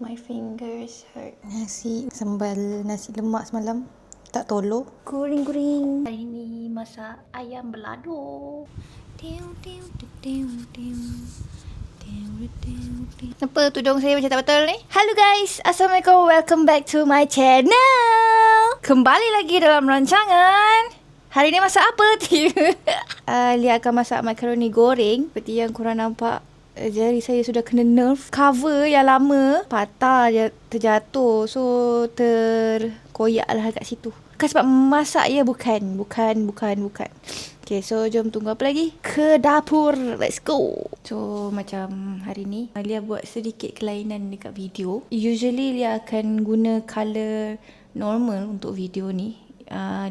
My fingers hurt. Nasi sambal nasi lemak semalam tak tolong. Guring-guring. Hari ni masak ayam balado. Kenapa tudung saya macam tak betul ni? Hello guys, Assalamualaikum. Welcome back to my channel. Kembali lagi dalam rancangan. Hari ni masak apa? Lia akan masak makaroni goreng. Seperti yang korang nampak, jari saya sudah kena nerf. Cover yang lama patah, terjatuh. So terkoyak lah kat situ. Bukan sebab masak ya, bukan. Okay, so jom tunggu apa lagi? Ke dapur, let's go. So macam hari ni Lia buat sedikit kelainan dekat video. Usually Lia akan guna colour normal untuk video ni.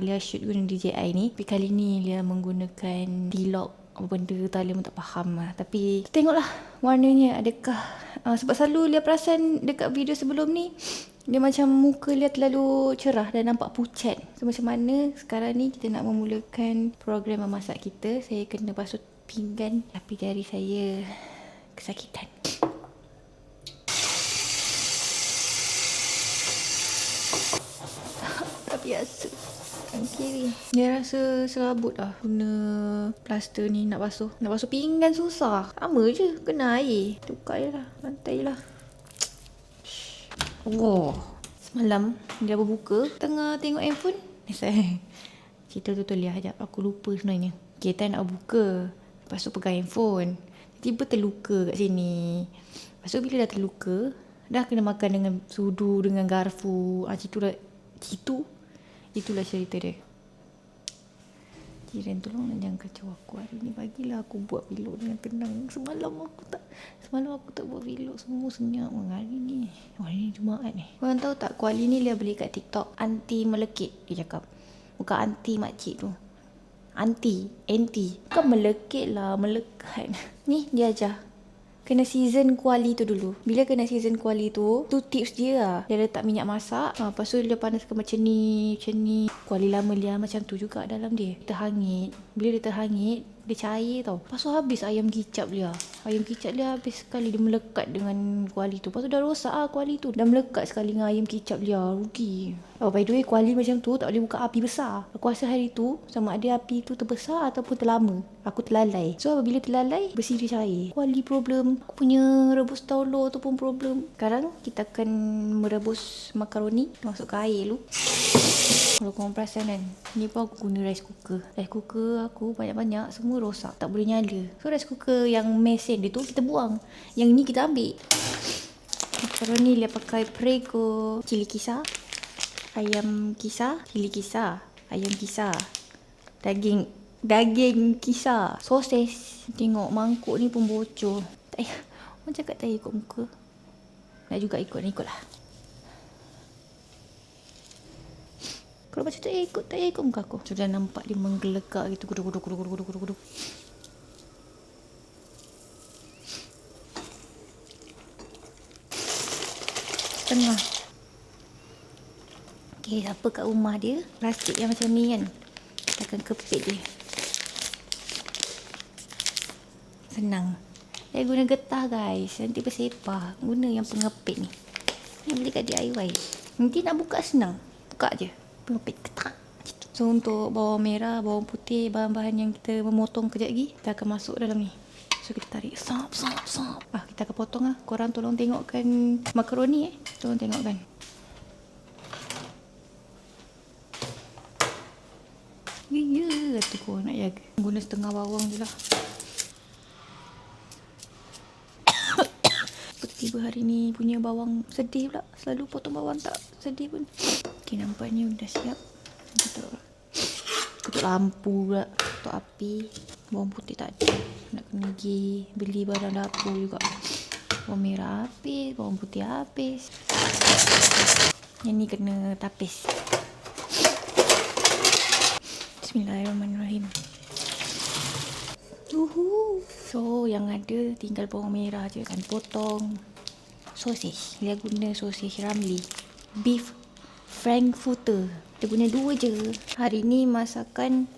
Lia shoot guna DJI ni. Tapi kali ni Lia menggunakan D-Log. Apa benda tak, Lia pun tak faham lah. Tapi tengoklah warnanya adakah sebab selalu Lia perasan dekat video sebelum ni dia macam muka Lia terlalu cerah dan nampak pucat. So macam mana sekarang ni kita nak memulakan program memasak kita. Saya kena basuh pinggan tapi jari saya kesakitan. Tak biasa. Kiri. Dia rasa serabut lah guna plaster ni nak basuh. Nak basuh pinggan susah. Sama je, kena air. Tukar je lah, lantai lah. Oh, semalam dia berbuka, tengah tengok handphone. Cerita tu Lia sekejap. Aku lupa sebenarnya. Kita nak buka, lepas tu pegang handphone. Tiba terluka kat sini. Lepas tu bila dah terluka, dah kena makan dengan sudu, dengan garfu. Itulah cerita dia. Jiran tolonglah jangan kacau aku hari ni. Bagilah aku buat vlog dengan tenang. Semalam aku tak buat vlog. Semua senyap hari ni. Hari ni Jumaat ni. Korang tahu tak, kuali ni Lia beli kat TikTok. Anti melekit dia cakap. Bukan anti makcik tu. Anti. Bukan melekit lah, melekat. Ni dia ajar. Kena season kuali tu dulu. Bila kena season kuali tu tips dia lah. Dia letak minyak masak. Lepas tu dia panaskan macam ni. Kuali lama Lia macam tu juga dalam dia. Terhangit. Bila dia terhangit, dia cair tau. Lepas tu habis ayam kicap Lia. Ayam kicap Lia habis sekali. Dia melekat dengan kuali tu. Lepas tu dah rosak lah kuali tu. Dah melekat sekali dengan ayam kicap Lia. Rugi. Oh, by the way, kuali macam tu tak boleh buka api besar. Aku rasa hari tu sama ada api tu terbesar ataupun terlama. Aku terlalai. So apabila terlalai, bersih dia cair. Kuali problem. Aku punya rebus taulor tu pun problem. Sekarang kita akan merebus makaroni. Masuk ke air dulu. Kalau korang perasan kan, ni pun aku guna rice cooker. Rice cooker aku banyak-banyak, semua rosak. Tak boleh nyala. So rice cooker yang mesin dia tu kita buang. Yang ni kita ambil. Makaroni dia pakai Prego, cili kisar, ayam kisar, cili kisar, ayam kisar, daging kisar, sosis. Tengok mangkuk ni pun bocor. Orang cakap tak ikut muka. Nak juga ikutlah. Kalau macam tak ikut muka aku. Sudah nampak dia menggelegak gitu. Guduk. Tengah. Okay, siapa kat rumah dia plastik yang macam ni kan, kita akan kepit dia. Senang. Saya guna getah guys. Nanti bersepah. Guna yang pengepit ni. Yang beli kat DIY. Nanti nak buka senang. Buka je. Pengepit ketak. So untuk bawang merah, bawang putih, bahan-bahan yang kita memotong kejap lagi, kita akan masuk dalam ni. So kita tarik. Sop. Kita akan potong lah. Korang tolong tengokkan makaroni Tolong tengokkan. Ya, tu korang nak jaga. Guna setengah bawang je lah. Tiba hari ni punya bawang sedih pula. Selalu potong bawang tak sedih pun. Okay, nampaknya dah siap. Ketuk lampu pula. Ketuk api. Bawang putih tak ada. Nak kena pergi beli barang dapur juga. Bawang merah habis. Bawang putih habis. Yang ni kena tapis. Bismillahirrahmanirrahim. So yang ada tinggal bawang merah je kan. Potong sosis. Dia guna sosis Ramly beef frankfurter. Dia guna 2 je. Hari ni masakan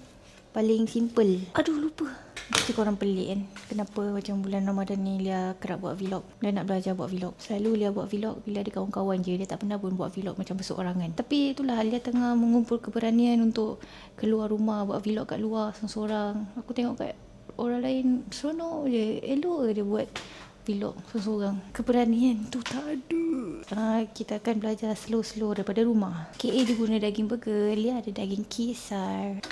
paling simple. Aduh lupa. Mesti korang pelik kan, kenapa macam bulan Ramadan ni Lia kerap buat vlog. Lia nak belajar buat vlog. Selalu Lia buat vlog bila ada kawan-kawan je. Dia tak pernah pun buat vlog macam berseorangan. Tapi itulah, Lia tengah mengumpul keberanian untuk keluar rumah, buat vlog kat luar seorang-seorang. Aku tengok kat orang lain seronok je, elok je buat vlog seorang-seorang. Keberanian tu tak ada. Kita akan belajar slow-slow daripada rumah. KA dia guna daging burger, Lia ada daging kisar.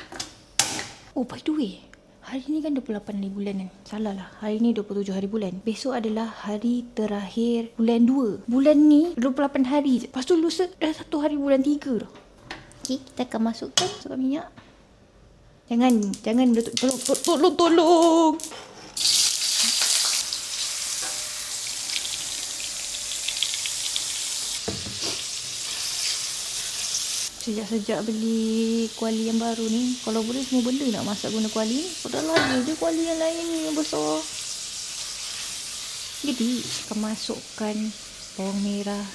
Oh, by the way, hari ni kan 28 hari bulan kan? Salah lah. Hari ni 27 hari bulan. Besok adalah hari terakhir bulan 2. Bulan ni 28 hari je. Lepas tu lusa dah 1 hari bulan 3 dah. Okay, kita akan masukkan minyak. Jangan meletup. Tolong. Sejak beli kuali yang baru ni, kalau boleh semua benda nak masak guna kuali ni. Dah lagi je kuali yang lain ni yang besar. Jadi, akan masukkan bawang merah.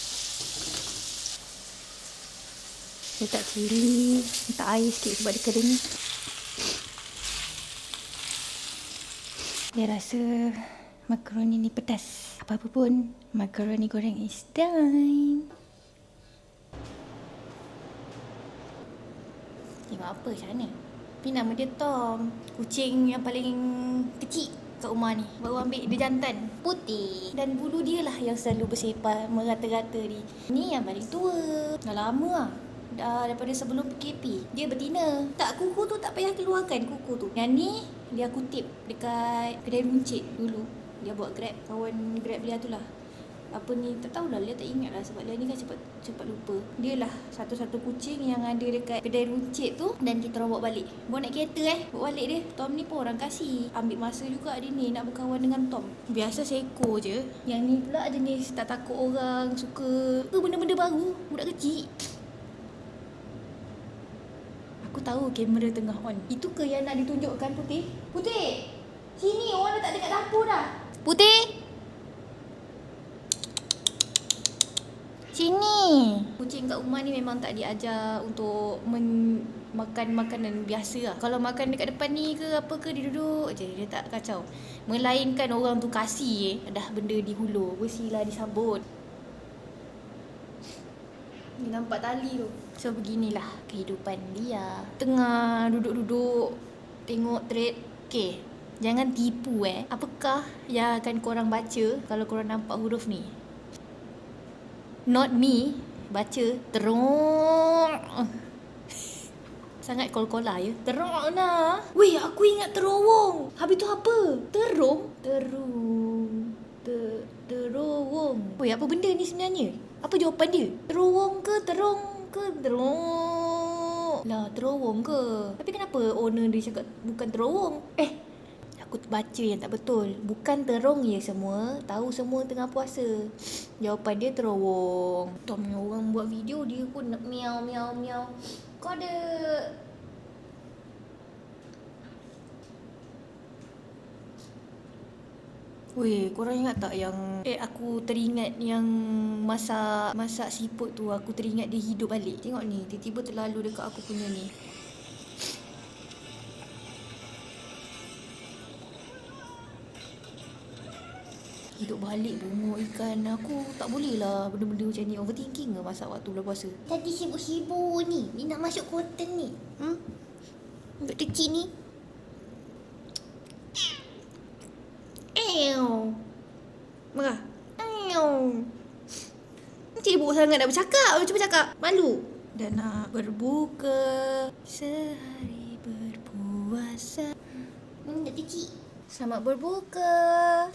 Letak cili, letak air sikit sebab dia kering. Dia rasa makaroni ni pedas. Apa-apa pun, makaroni goreng is done. Tengok apa macam mana. Tapi nama dia Tom. Kucing yang paling kecil kat rumah ni. Baru ambil dia jantan. Putih. Dan bulu dia lah yang selalu bersepah merata-rata ni. Ni yang paling tua. Dah lama lah. Dah daripada sebelum PKP. Dia betina. Tak, kuku tu tak payah keluarkan kuku tu. Yang ni dia kutip dekat kedai runcit dulu. Dia buat Grab. Kawan Grab dia tu lah. Apa ni, tak tahulah, Lia tak ingat lah sebab Lia ni kan cepat lupa. Dia lah satu-satu kucing yang ada dekat kedai runcit tu. Dan kita orang bawa balik. Bawa naik kereta bawa balik dia. Tom ni pun orang kasih. Ambil masa juga dia ni nak berkawan dengan Tom. Biasa seekor je. Yang ni pula jenis tak takut orang, suka benda-benda baru. Budak kecil. Aku tahu kamera tengah on. Itu ke yang nak ditunjukkan Putih? Putih! Sini, orang dah tak dekat dapur dah. Putih! Sini. Kucing kat rumah ni memang tak diajar untuk makan makanan biasa lah. Kalau makan dekat depan ni ke apa ke, dia duduk je. Dia tak kacau. Melainkan orang tu kasih dah benda dihulur, bersila disambut. Dia nampak tali tu. So beginilah kehidupan dia. Tengah duduk-duduk tengok thread. Okay, jangan tipu apakah yang akan korang baca kalau korang nampak huruf ni? Not me. Baca terong. Sangat kol-kola ya. Terong lah. Weh, aku ingat terowong. Habis tu apa? Terong. Terowong. Weh, apa benda ni sebenarnya? Apa jawapan dia? Terowong ke terong ke terong? Lah, terowong ke? Tapi kenapa owner dia cakap bukan terowong? Aku baca yang tak betul. Bukan terong ya semua. Tahu semua tengah puasa. Jawapan dia terowong. Tom ni orang buat video dia pun nak miau. Kau ada... Weh, korang ingat tak yang aku teringat yang masak siput tu. Aku teringat dia hidup balik. Tengok ni, tiba-tiba terlalu dekat aku punya ni. Hidup balik bunga ikan. Aku tak boleh lah benda-benda macam ni. Overthinking ke masak waktu bulan puasa? Tadi sibuk-sibuk ni. Ni nak masuk kotak ni. Budak kecil ni. Marah. Sibuk sangat nak bercakap. Cuba cakap. Malu. Dan nak berbuka. Sehari berpuasa. Budak kecil. Selamat berbuka.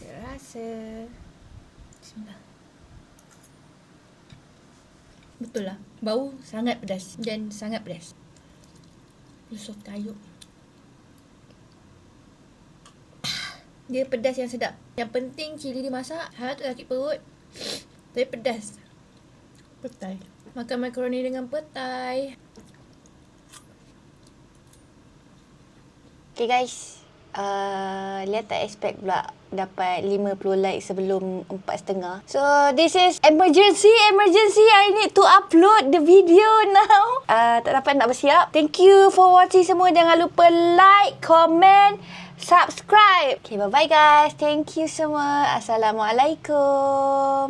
Terasa. Bismillah. Betul lah. Bau sangat pedas. Dan sangat pedas. Lusuh kayuk. Dia pedas yang sedap. Yang penting cili dia masak. Harap tu sakit perut. Tapi pedas. Petai. Makan makaroni dengan petai. Okay guys. Lia tak expect pula dapat 50 like sebelum 4.5. So this is emergency. I need to upload the video now. Tak dapat nak bersiap. Thank you for watching semua. Jangan lupa like, comment, subscribe. Okay, bye-bye guys. Thank you semua. Assalamualaikum.